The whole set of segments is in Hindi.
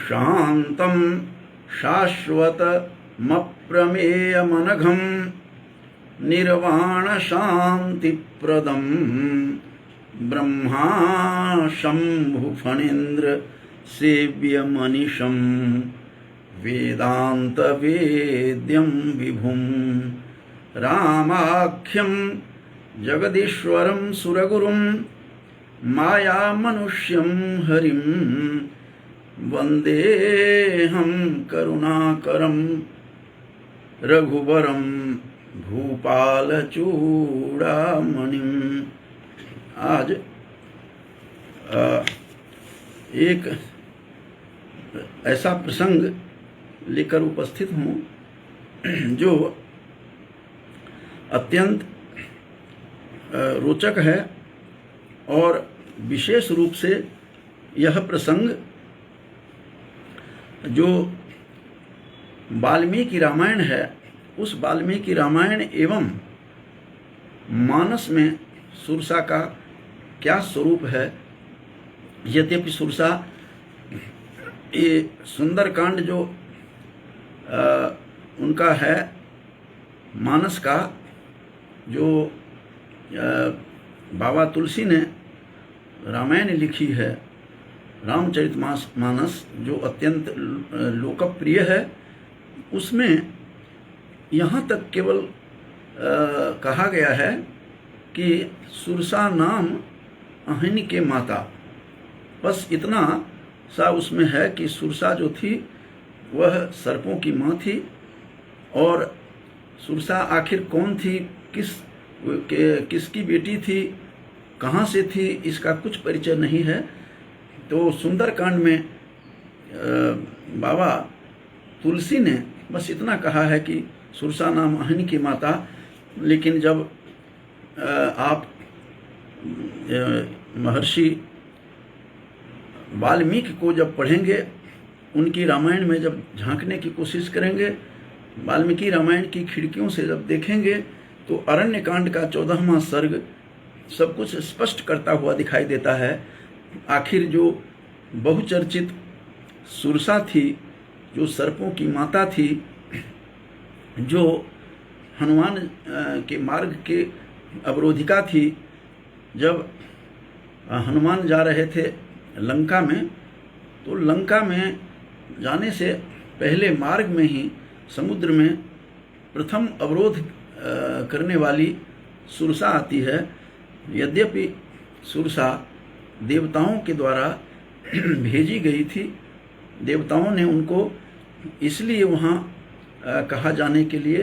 शांतं शाश्वतमप्रमेयमनघं निर्वाणशान्तिप्रदं ब्रह्मा शम्भुफणीन्द्र सेव्यमनिशं वेदान्तवेद्यं विभुं रामाख्यं जगदीश्वरं सुरगुरुं मायामनुष्यं हरिं वन्देऽहं करुणाकरं रघुवरं भूपालचूड़ामणिं। आज एक ऐसा प्रसंग लेकर उपस्थित हूँ जो अत्यंत रोचक है और विशेष रूप से यह प्रसंग जो वाल्मीकि रामायण है, उस वाल्मीकि रामायण एवं मानस में सुरसा का क्या स्वरूप है। यद्यपि सुरसा ये सुंदरकांड जो उनका है, मानस का जो बाबा तुलसी ने रामायण लिखी है, रामचरितमानस, जो अत्यंत लोकप्रिय है, उसमें यहाँ तक केवल कहा गया है कि सुरसा नाम अहिन के माता। बस इतना सा उसमें है कि सुरसा जो थी वह सर्पों की माँ थी। और सुरसा आखिर कौन थी, किसकी बेटी थी, कहाँ से थी, इसका कुछ परिचय नहीं है। तो सुंदरकांड में बाबा तुलसी ने बस इतना कहा है कि सुरसा नाम अहिन की माता। लेकिन जब आप महर्षि वाल्मीकि को जब पढ़ेंगे, उनकी रामायण में जब झांकने की कोशिश करेंगे, वाल्मीकि रामायण की खिड़कियों से जब देखेंगे, तो अरण्यकांड का 14वां सर्ग सब कुछ स्पष्ट करता हुआ दिखाई देता है। आखिर जो बहुचर्चित सुरसा थी, जो सर्पों की माता थी, जो हनुमान के मार्ग के अवरोधिका थी, जब हनुमान जा रहे थे लंका में, तो लंका में जाने से पहले मार्ग में ही समुद्र में प्रथम अवरोध करने वाली सुरसा आती है। यद्यपि सुरसा देवताओं के द्वारा भेजी गई थी, देवताओं ने उनको इसलिए वहाँ कहा जाने के लिए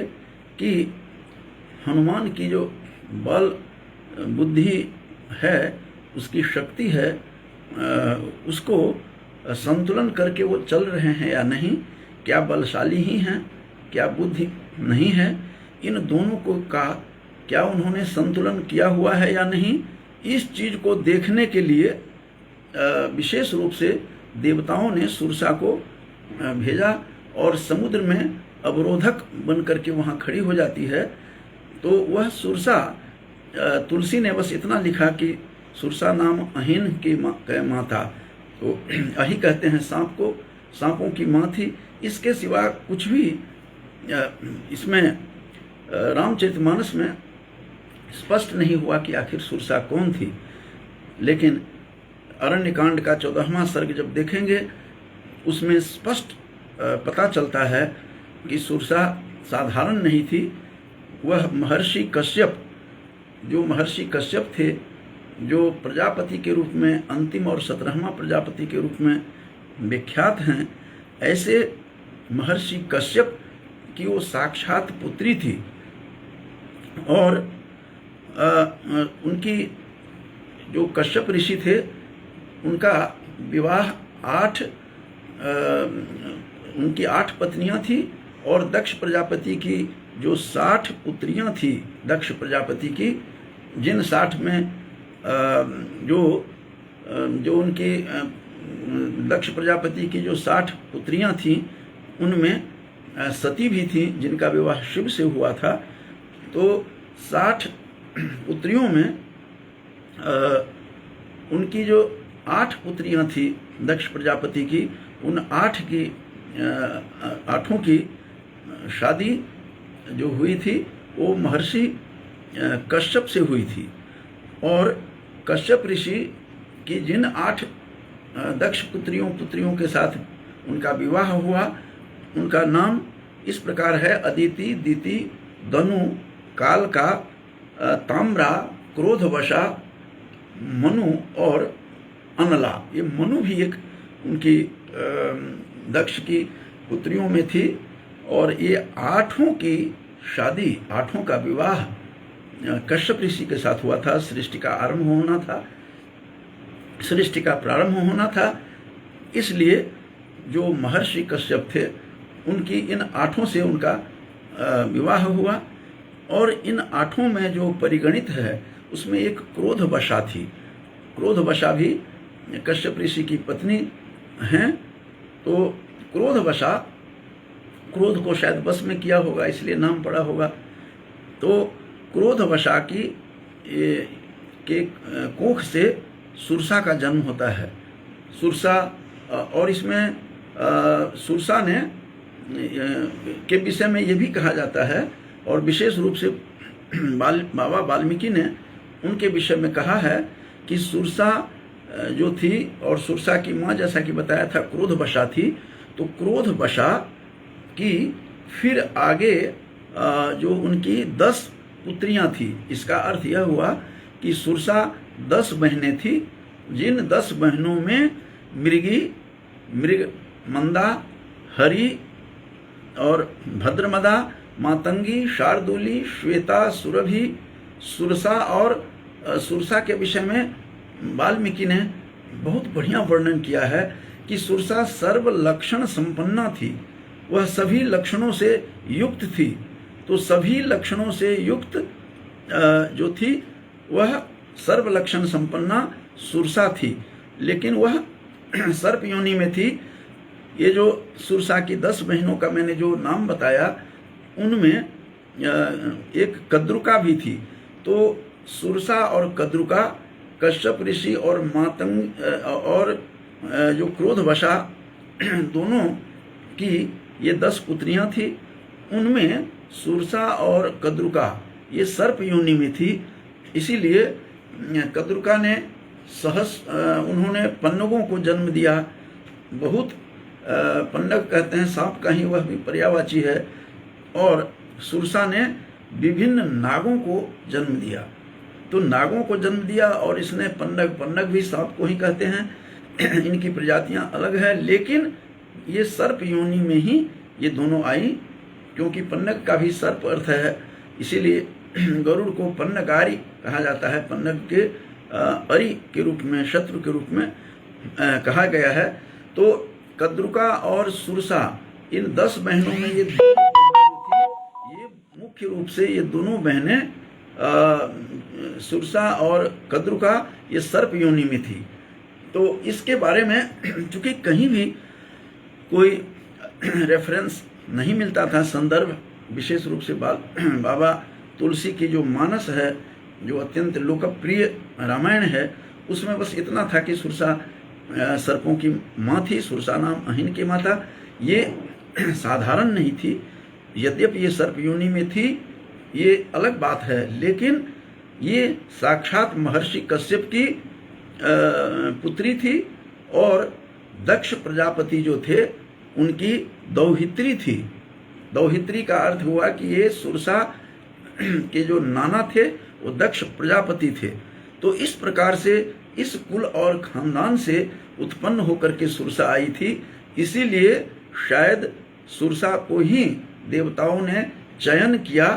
कि हनुमान की जो बल बुद्धि है, उसकी शक्ति है, उसको संतुलन करके वो चल रहे हैं या नहीं, क्या बलशाली ही हैं, क्या बुद्धि नहीं है, इन दोनों को का क्या उन्होंने संतुलन किया हुआ है या नहीं, इस चीज को देखने के लिए विशेष रूप से देवताओं ने सुरसा को भेजा और समुद्र में अवरोधक बन करके वहाँ खड़ी हो जाती है। तो वह सुरसा, तुलसी ने बस इतना लिखा कि सुरसा नाम अहिन की माँ था। तो अहि कहते हैं सांप को, सांपों की माँ थी। इसके सिवा कुछ भी इसमें रामचरितमानस में स्पष्ट नहीं हुआ कि आखिर सुरसा कौन थी। लेकिन अरण्यकांड का 14वां सर्ग जब देखेंगे, उसमें स्पष्ट पता चलता है कि सुरसा साधारण नहीं थी। वह महर्षि कश्यप, जो महर्षि कश्यप थे, जो प्रजापति के रूप में अंतिम और 17वां प्रजापति के रूप में विख्यात हैं, ऐसे महर्षि कश्यप की वो साक्षात पुत्री थी। और उनकी जो कश्यप ऋषि थे, उनका विवाह उनकी 8 पत्नियां थी और दक्ष प्रजापति की जो 60 पुत्रियां थी, दक्ष प्रजापति की, जिन 60 में जो उनकी दक्ष प्रजापति की जो 60 पुत्रियां थीं, उनमें सती भी थी, जिनका विवाह शिव से हुआ था। तो 60 पुत्रियों में उनकी जो 8 पुत्रियां थी दक्ष प्रजापति की। उन 8 की शादी जो हुई थी वो महर्षि कश्यप से हुई थी। और कश्यप ऋषि की जिन 8 दक्ष पुत्रियों के साथ उनका विवाह हुआ, उनका नाम इस प्रकार है: अदिति, दिति, दनु, कालका, ताम्रा, क्रोधवशा, मनु और अनला। ये मनु भी एक उनकी दक्ष की पुत्रियों में थी। और ये 8 की शादी, 8 का विवाह कश्यप ऋषि के साथ हुआ था। सृष्टि का आरंभ होना था, सृष्टि का प्रारंभ होना था। इसलिए जो महर्षि कश्यप थे उनकी इन 8 से उनका विवाह हुआ। और इन 8 में जो परिगणित है उसमें एक क्रोधवशा थी। क्रोधवशा भी कश्यप ऋषि की पत्नी हैं। तो क्रोधवशा, क्रोध को शायद वश में किया होगा इसलिए नाम पड़ा होगा। तो क्रोधवशा की के कोख से सुरसा का जन्म होता है। सुरसा, और इसमें सुरसा ने के विषय में ये भी कहा जाता है, और विशेष रूप से बाबा वाल्मीकि ने उनके विषय में कहा है कि सुरसा जो थी, और सुरसा की माँ जैसा कि बताया था क्रोधवशा थी, तो क्रोधवशा की फिर आगे जो उनकी 10 पुत्रियां थी। इसका अर्थ यह हुआ कि सुरसा 10 बहनें थी, जिन 10 बहनों में मृग, मंदा, हरि और भद्रमदा, मातंगी, शार्दूली, श्वेता, सुरभि, सुरसा। और सुरसा के विषय में वाल्मीकि ने बहुत बढ़िया वर्णन किया है कि सुरसा सर्व लक्षण संपन्ना थी, वह सभी लक्षणों से युक्त थी। तो सभी लक्षणों से युक्त जो थी वह सर्व लक्षण संपन्ना सुरसा थी, लेकिन वह सर्प योनि में थी। ये जो सुरसा की 10 बहनों का मैंने जो नाम बताया, उनमें एक कद्रुका भी थी। तो सुरसा और कद्रुका कश्यप ऋषि और मातंग और जो क्रोधवशा दोनों की ये 10 पुत्रियां थी। उनमें सुरसा और कद्रुका ये सर्प योनि में थी। इसीलिए कद्रुका ने उन्होंने पन्नगों को जन्म दिया। बहुत पन्नग कहते हैं सांप का ही, वह भी पर्यायवाची है। और सुरसा ने विभिन्न नागों को जन्म दिया। तो नागों को जन्म दिया, और इसने पन्नग भी सांप को ही कहते हैं। इनकी प्रजातियां अलग है, लेकिन ये सर्प योनि में ही ये दोनों आई, क्योंकि पन्नग का भी सर्प अर्थ है। इसीलिए गरुड़ को पन्नगारी कहा जाता है। पन्नग के अरि के रूप में, शत्रु के रूप में कहा गया है। तो कद्रुका और सुरसा, इन 10 बहनों में ये मुख्य रूप से ये दोनों बहनें, सुरसा और कद्रुका, ये सर्प योनि में थी। तो इसके बारे में चूंकि कहीं भी कोई रेफरेंस नहीं मिलता था, संदर्भ, विशेष रूप से बाबा तुलसी की जो मानस है, जो अत्यंत लोकप्रिय रामायण है, उसमें बस इतना था कि सुरसा सर्पों की माँ थी। सुरसा नाम अहिन की माँ था। ये साधारण नहीं थी, यद्यपि ये सर्प योनि में थी, ये अलग बात है, लेकिन ये साक्षात महर्षि कश्यप की पुत्री थी। और दक्ष प्रजापति जो थे उनकी दौहित्री थी। दौहित्री का अर्थ हुआ कि ये सुरसा के जो नाना थे वो दक्ष प्रजापति थे। तो इस प्रकार से इस कुल और खानदान से उत्पन्न होकर के सुरसा आई थी। इसीलिए शायद सुरसा को ही देवताओं ने चयन किया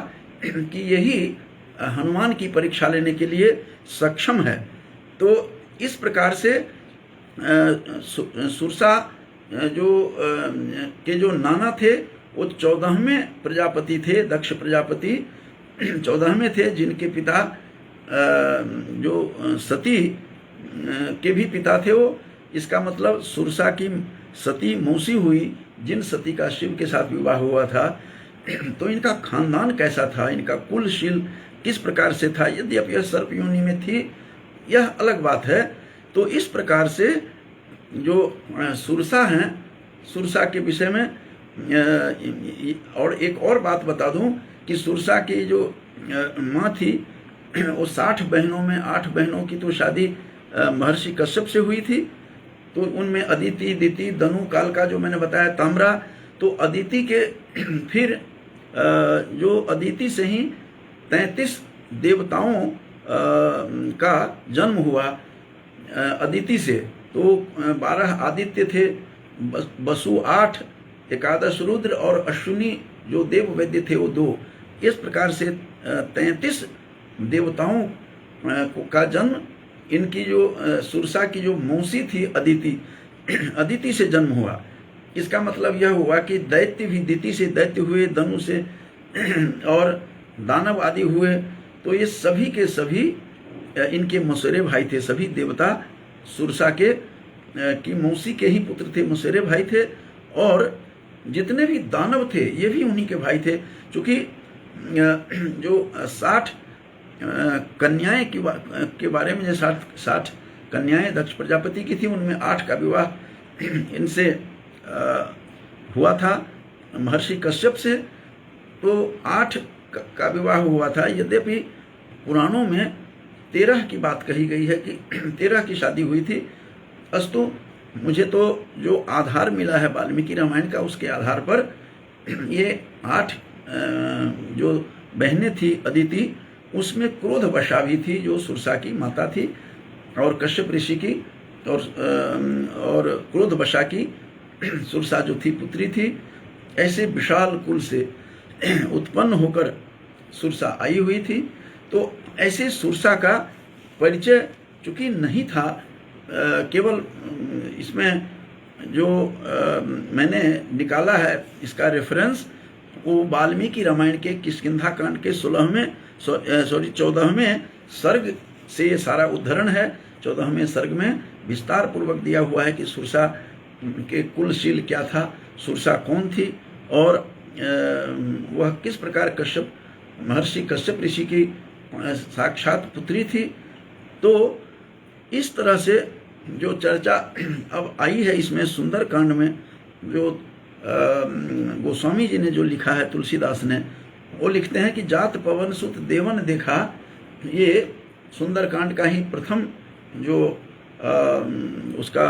कि यही हनुमान की परीक्षा लेने के लिए सक्षम है। तो इस प्रकार से सुरसा जो नाना थे वो 14वें प्रजापति थे। दक्ष प्रजापति 14वें थे, जिनके पिता जो सती के भी पिता थे वो। इसका मतलब सुरसा की सती मौसी हुई, जिन सती का शिव के साथ विवाह हुआ था। तो इनका खानदान कैसा था, इनका कुलशील किस प्रकार से था, यद्यपि यह सर्प योनि में थी, यह अलग बात है। तो इस प्रकार से जो सुरसा हैं, सुरसा के विषय में और एक और बात बता दूं कि सुरसा की जो माँ थी वो 60 बहनों में 8 बहनों की तो शादी महर्षि कश्यप से हुई थी। तो उनमें अदिति, दिति, दनु, कालका जो मैंने बताया, ताम्रा। तो अदिति के फिर जो अदिति से ही 33 देवताओं का जन्म हुआ अदिति से। तो 12 आदित्य थे, वसु 8, एकादश रुद्र और अश्विनी जो देव वैद्य थे वो 2। इस प्रकार से 33 देवताओं का जन्म इनकी जो सुरसा की जो मौसी थी अदिति, अदिति से जन्म हुआ। इसका मतलब यह हुआ कि दैत्य भी दिति से दैत्य हुए, धनु से और दानव आदि हुए। तो ये सभी के सभी इनके मौसेरे भाई थे। सभी देवता सुरसा के की मौसी के ही पुत्र थे, मौसेरे भाई थे। और जितने भी दानव थे ये भी उन्हीं के भाई थे। चूँकि जो 60 कन्याएं के बारे में, जो 60 कन्याएं दक्ष प्रजापति की थी, उनमें 8 का विवाह इनसे हुआ था महर्षि कश्यप से। तो 8 का विवाह हुआ था। यद्यपि पुराणों में 13 की बात कही गई है कि 13 की शादी हुई थी। अस्तु मुझे तो जो आधार मिला है वाल्मीकि रामायण का, उसके आधार पर ये 8 जो बहनें थी अदिति, उसमें क्रोधवशा भी थी जो सुरसा की माता थी, और कश्यप ऋषि की और क्रोधवशा की सुरसा जो थी पुत्री थी। ऐसे विशाल कुल से उत्पन्न होकर सुरसा आई हुई थी। तो ऐसे सुरसा का परिचय चूँकि नहीं था, केवल इसमें जो मैंने निकाला है इसका रेफरेंस, वो वाल्मीकि रामायण के किष्किंधा कांड के 14वें सर्ग से ये सारा उद्धरण है। 14वें सर्ग में विस्तार पूर्वक दिया हुआ है कि सुरसा के कुलशील क्या था, सुरसा कौन थी, और वह किस प्रकार महर्षि कश्यप ऋषि की साक्षात पुत्री थी। तो इस तरह से जो चर्चा अब आई है इसमें सुंदर कांड में, जो गोस्वामी जी ने जो लिखा है, तुलसीदास ने, वो लिखते हैं कि जात पवन सुत देवन देखा। ये सुंदर कांड का ही प्रथम जो उसका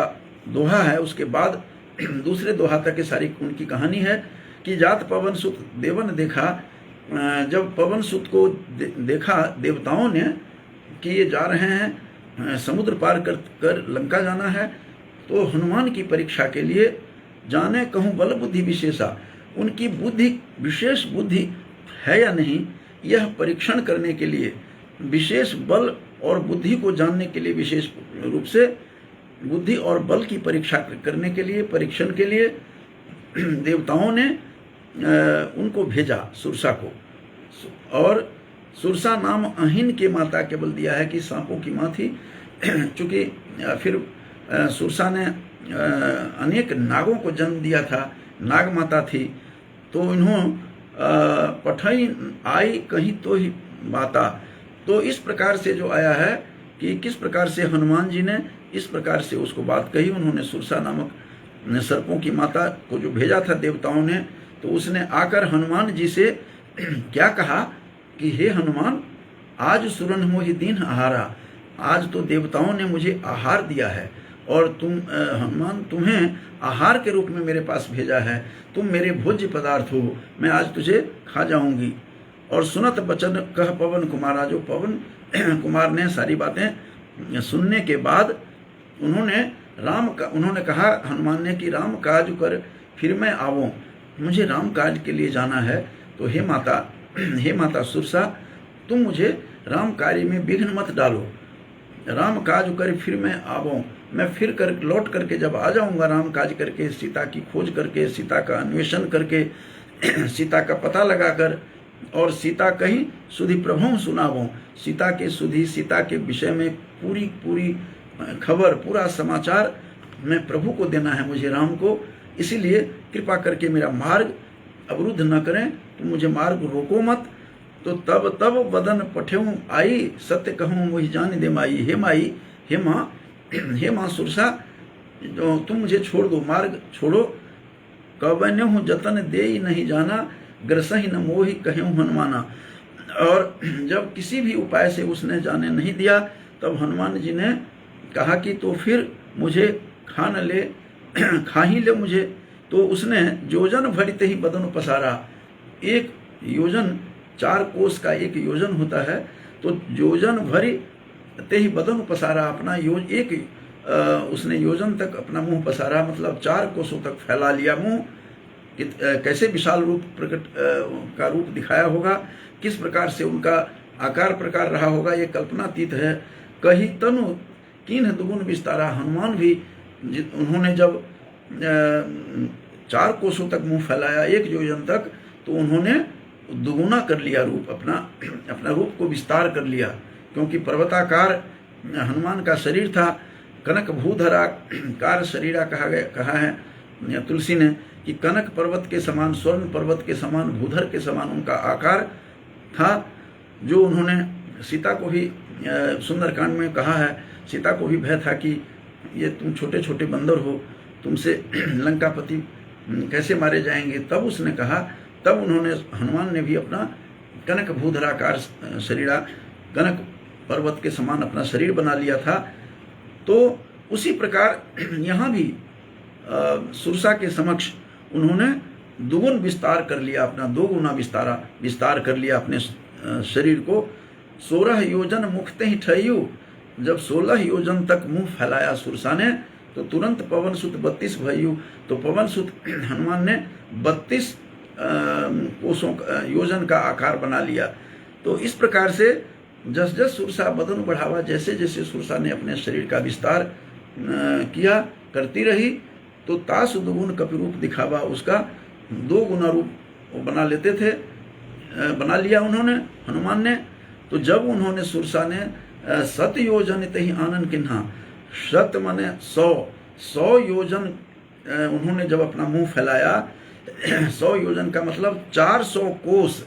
दोहा है। उसके बाद दूसरे दोहा तक की सारी उनकी कहानी है कि जात पवन सुत देवन देखा। जब पवन सुत को देखा देवताओं ने कि ये जा रहे हैं समुद्र पार कर लंका जाना है, तो हनुमान की परीक्षा के लिए जाने कहूँ बल बुद्धि विशेषा, उनकी बुद्धि विशेष बुद्धि है या नहीं, यह परीक्षण करने के लिए, विशेष बल और बुद्धि को जानने के लिए, विशेष रूप से बुद्धि और बल की परीक्षा करने के लिए, परीक्षण के लिए देवताओं ने उनको भेजा सुरसा को। और सुरसा नाम अहिन के माता केवल दिया है कि सांपों की माँ थी। चूँकि फिर सुरसा ने अनेक नागों को जन्म दिया था, नाग माता थी। तो इन्हों पठई आई कहीं तो ही माता। तो इस प्रकार से जो आया है कि किस प्रकार से हनुमान जी ने इस प्रकार से उसको बात कही। उन्होंने सुरसा नामक सर्पों की माता को जो भेजा था देवताओं ने, तो उसने आकर हनुमान जी से क्या कहा कि हे हनुमान, आज सुरन मोहि दीन आहारा, आज तो देवताओं ने मुझे आहार दिया है और तुम हनुमान, तुम्हें आहार के रूप में मेरे पास भेजा है, तुम मेरे भोज्य पदार्थ हो, मैं आज तुझे खा जाऊंगी। और सुनत बचन कह पवन कुमारा, जो पवन कुमार ने सारी बातें सुनने के बाद उन्होंने कहा हनुमान ने कि राम काज कर फिर मैं आवूं, मुझे राम काज के लिए जाना है। तो हे माता सुरसा, तुम मुझे राम कार्य में विघ्न मत डालो, राम काज कर फिर मैं आवूं, मैं फिर लौट करके जब आ जाऊंगा राम काज करके, सीता की खोज करके, सीता का अन्वेषण करके, सीता का पता लगाकर, और सीता कहीं सुधि प्रभु सुनावो, सीता के सुधि, सीता के विषय में पूरी खबर, पूरा समाचार मैं प्रभु को देना है मुझे, राम को। इसीलिए कृपा करके मेरा मार्ग अवरुद्ध न करें, तुम मुझे मार्ग रोको मत। तो तब वदन पठेऊ आई, सत्य कहूँ वही जान दे माई। हे माई, हे माँ, हे माँ सुरसा, जो तुम मुझे छोड़ दो, मार्ग छोड़ो। कबन्य हूँ जतन दे ही नहीं जाना, ग्रसहि न मोहि कहूँ हनुमाना। और जब किसी भी उपाय से उसने जाने नहीं दिया, तब हनुमान जी ने कहा कि तो फिर मुझे खा न ले, खा ही ले मुझे। तो उसने योजन भरिते ही बदन पसारा। एक योजन 4 कोस का एक योजन होता है, तो योजन भरिते ही बदन पसारा, अपना उसने योजन तक अपना मुंह पसारा, मतलब 4 कोसों तक फैला लिया मुंह। कैसे विशाल रूप प्रकट का रूप दिखाया होगा, किस प्रकार से उनका आकार प्रकार रहा होगा, ये कल्पनातीत है। कही तनु कीन्ह दुगुन विस्तारा। हनुमान भी उन्होंने जब 4 कोसों तक मुंह फैलाया, 1 योजन तक, तो उन्होंने दुगुना कर लिया रूप, अपना रूप को विस्तार कर लिया। क्योंकि पर्वताकार हनुमान का शरीर था, कनक भूधराकार शरीरा कहा है तुलसी ने कि कनक पर्वत के समान, स्वर्ण पर्वत के समान, भूधर के समान उनका आकार था। जो उन्होंने सीता को भी सुंदरकांड में कहा है, सीता को भी भय था कि ये तुम छोटे छोटे बंदर हो, तुमसे लंकापति कैसे मारे जाएंगे। तब उसने कहा, तब उन्होंने, हनुमान ने भी अपना कनक भूधराकार शरीरा, कनक पर्वत के समान अपना शरीर बना लिया था। तो उसी प्रकार यहाँ भी सुरसा के समक्ष उन्होंने दुगुन विस्तार कर लिया, अपना 2 गुना विस्तार कर लिया अपने शरीर को। 16 योजन मुखते ही ठहयु। जब 16 योजन तक मुंह फैलाया सुरसा ने, तो तुरंत पवन सुत 32 भयु। तो पवन सुत हनुमान ने 32 कोसों योजन का आकार बना लिया। तो इस प्रकार से जस जस सुरसा बदन बढ़ावा, जैसे जैसे सुरसा ने अपने शरीर का विस्तार किया, करती रही, तो तासु दुगुन कपिरूप दिखावा, उसका 2 गुना रूप बना लेते थे, बना लिया उन्होंने, हनुमान ने। तो जब उन्होंने सुरसा ने 7 योजन तहि आनन किन्हा, 7 माने 100 योजन उन्होंने जब अपना मुंह फैलाया, 100 योजन का मतलब 400 कोस।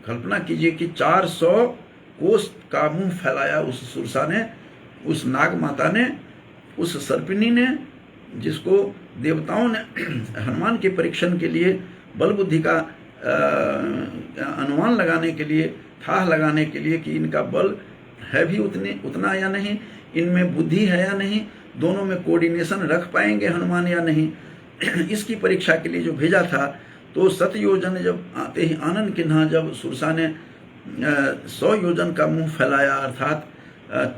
कल्पना कीजिए कि 400 कोस का मुंह फैलाया उस सुरसा ने, उस नाग माता ने, उस सर्पिनी ने, जिसको देवताओं ने हनुमान के परीक्षण के लिए, बल बुद्धि का अनुमान लगाने के लिए, थाह लगाने के लिए कि इनका बल है भी उतना या नहीं, इनमें बुद्धि है या नहीं, दोनों में कोऑर्डिनेशन रख पाएंगे हनुमान या नहीं, इसकी परीक्षा के लिए जो भेजा था। तो 7 योजन जब आते ही आनन किन्हा, जब सुरसा ने 100 योजन का मुंह फैलाया, अर्थात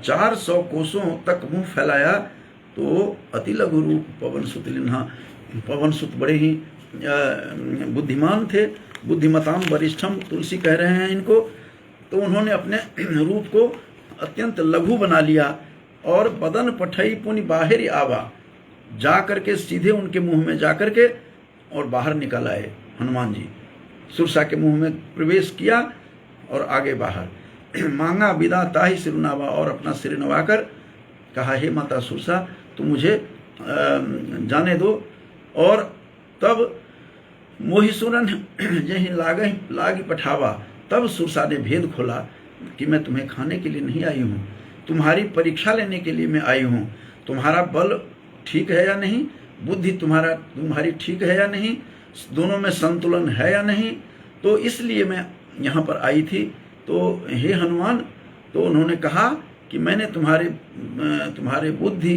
400 कोसों तक मुंह फैलाया, तो अति लघु रूप पवन सुत लिन्हा। पवन सुत बड़े ही बुद्धिमान थे, बुद्धिमताम वरिष्ठम तुलसी कह रहे हैं इनको। तो उन्होंने अपने रूप को अत्यंत लघु बना लिया, और बदन पठई पुनि बाहर आवा, जा करके सीधे उनके मुंह में जा करके और बाहर निकल आए हनुमान जी। सुरसा के मुंह में प्रवेश किया और आगे बाहर। मांगा विदा ताहि सिरुनावा, और अपना सिर नवाकर कहा, हे माता सुरसा, तुम मुझे जाने दो। और तब मोहिसुरन यही लागी पठावा, तब सुरसा ने भेद खोला कि मैं तुम्हें खाने के लिए नहीं आई हूँ, तुम्हारी परीक्षा लेने के लिए मैं आई हूँ। तुम्हारा बल ठीक है या नहीं, बुद्धि तुम्हारी ठीक है या नहीं, दोनों में संतुलन है या नहीं, तो इसलिए मैं यहाँ पर आई थी। तो हे हनुमान, तो उन्होंने कहा कि मैंने तुम्हारे बुद्धि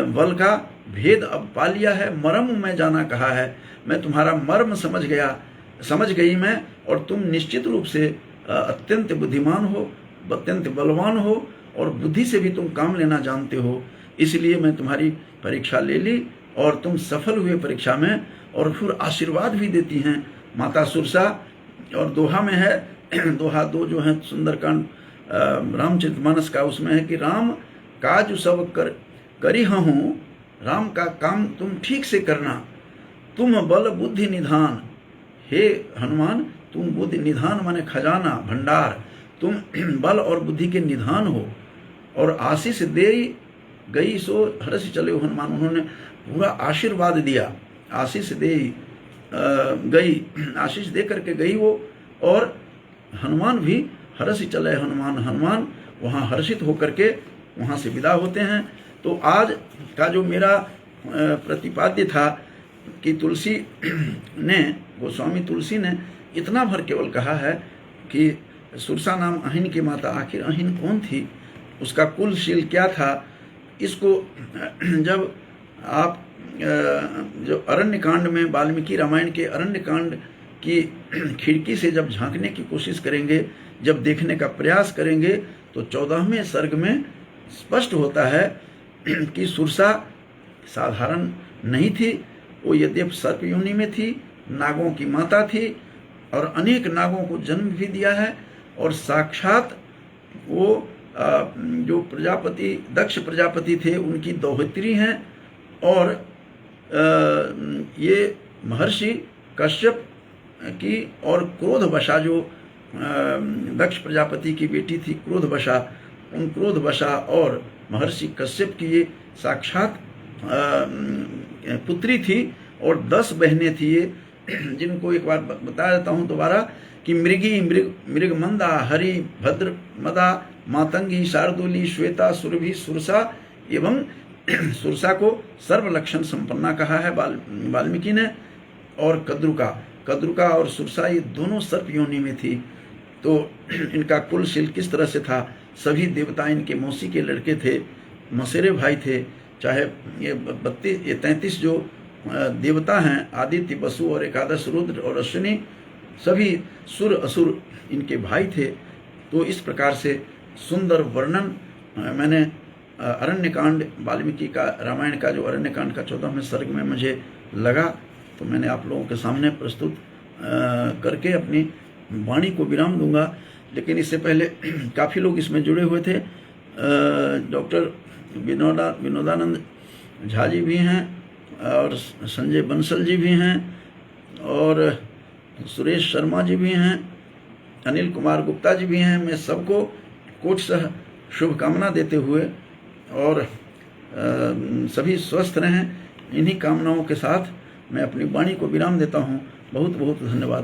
बल का भेद अब पा लिया है, मर्म मैं जाना कहा है, मैं तुम्हारा मर्म समझ गई मैं, और तुम निश्चित रूप से अत्यंत बुद्धिमान हो, अत्यंत बलवान हो, और बुद्धि से भी तुम काम लेना जानते हो। इसलिए मैं तुम्हारी परीक्षा ले ली, और तुम सफल हुए परीक्षा में, और फिर आशीर्वाद भी देती हैं माता सुरसा। और दोहा में है, दोहा 2 जो है सुंदरकांड रामचरितमानस का, उसमें है कि राम काज सब करी हूँ, राम का काम तुम ठीक से करना, तुम बल बुद्धि निधान। हे हनुमान, तुम बुद्धि निधान माने खजाना भंडार, तुम बल और बुद्धि के निधान हो। और आशीष दे गई सो हर्ष चले हो हनुमान, उन्होंने पूरा आशीर्वाद दिया, आशीष दे गई, आशीष दे करके गई वो। और हनुमान भी हर्ष चले हनुमान, हनुमान वहाँ हर्षित होकर के वहाँ से विदा होते हैं। तो आज का जो मेरा प्रतिपाद्य था कि तुलसी ने, गोस्वामी तुलसी ने इतना भर केवल कहा है कि सुरसा नाम अहिन की माता, आखिर अहिन कौन थी, उसका कुलशील क्या था। इसको जब आप जो अरण्यकांड में, वाल्मीकि रामायण के अरण्यकांड की खिड़की से जब झांकने की कोशिश करेंगे, जब देखने का प्रयास करेंगे, तो 14वें सर्ग में स्पष्ट होता है कि सुरसा साधारण नहीं थी। वो यद्यपि सर्प योनि में थी, नागों की माता थी और अनेक नागों को जन्म भी दिया है, और साक्षात वो जो प्रजापति, दक्ष प्रजापति थे, उनकी दोहित्री हैं। और ये महर्षि कश्यप की और क्रोधवशा, जो दक्ष प्रजापति की बेटी थी क्रोधवशा, उन क्रोधवशा और महर्षि कश्यप की ये साक्षात पुत्री थी। और 10 बहनें थी ये, जिनको एक बार बता देता हूँ दोबारा कि मृगी, मृगमंदा, हरि, भद्र, मदा, मातंगी, शार्दूली, श्वेता, सुरभि, सुरसा एवं सुरसा को सर्वलक्षण संपन्ना कहा है वाल्मीकि ने। और कद्रुका और सुरसा ये दोनों सर्प योनि में थी। तो इनका कुलशील किस तरह से था, सभी देवता इनके मौसी के लड़के थे, मसेरे भाई थे। चाहे ये 33 जो देवता हैं, आदित्य, वसु और एकादश रुद्र और अश्विनी, सभी सुर असुर इनके भाई थे। तो इस प्रकार से सुंदर वर्णन मैंने अरण्यकांड, वाल्मीकि का रामायण का जो अरण्यकांड का 14वें सर्ग में मुझे लगा, तो मैंने आप लोगों के सामने प्रस्तुत करके अपनी वाणी को विराम दूंगा। लेकिन इससे पहले काफ़ी लोग इसमें जुड़े हुए थे। डॉक्टर विनोदानंद झा जी भी हैं, और संजय बंसल जी भी हैं, और सुरेश शर्मा जी भी हैं, अनिल कुमार गुप्ता जी भी हैं। मैं सबको कोटसह शुभकामना देते हुए और सभी स्वस्थ रहें, इन्हीं कामनाओं के साथ मैं अपनी वाणी को विराम देता हूँ। बहुत बहुत धन्यवाद।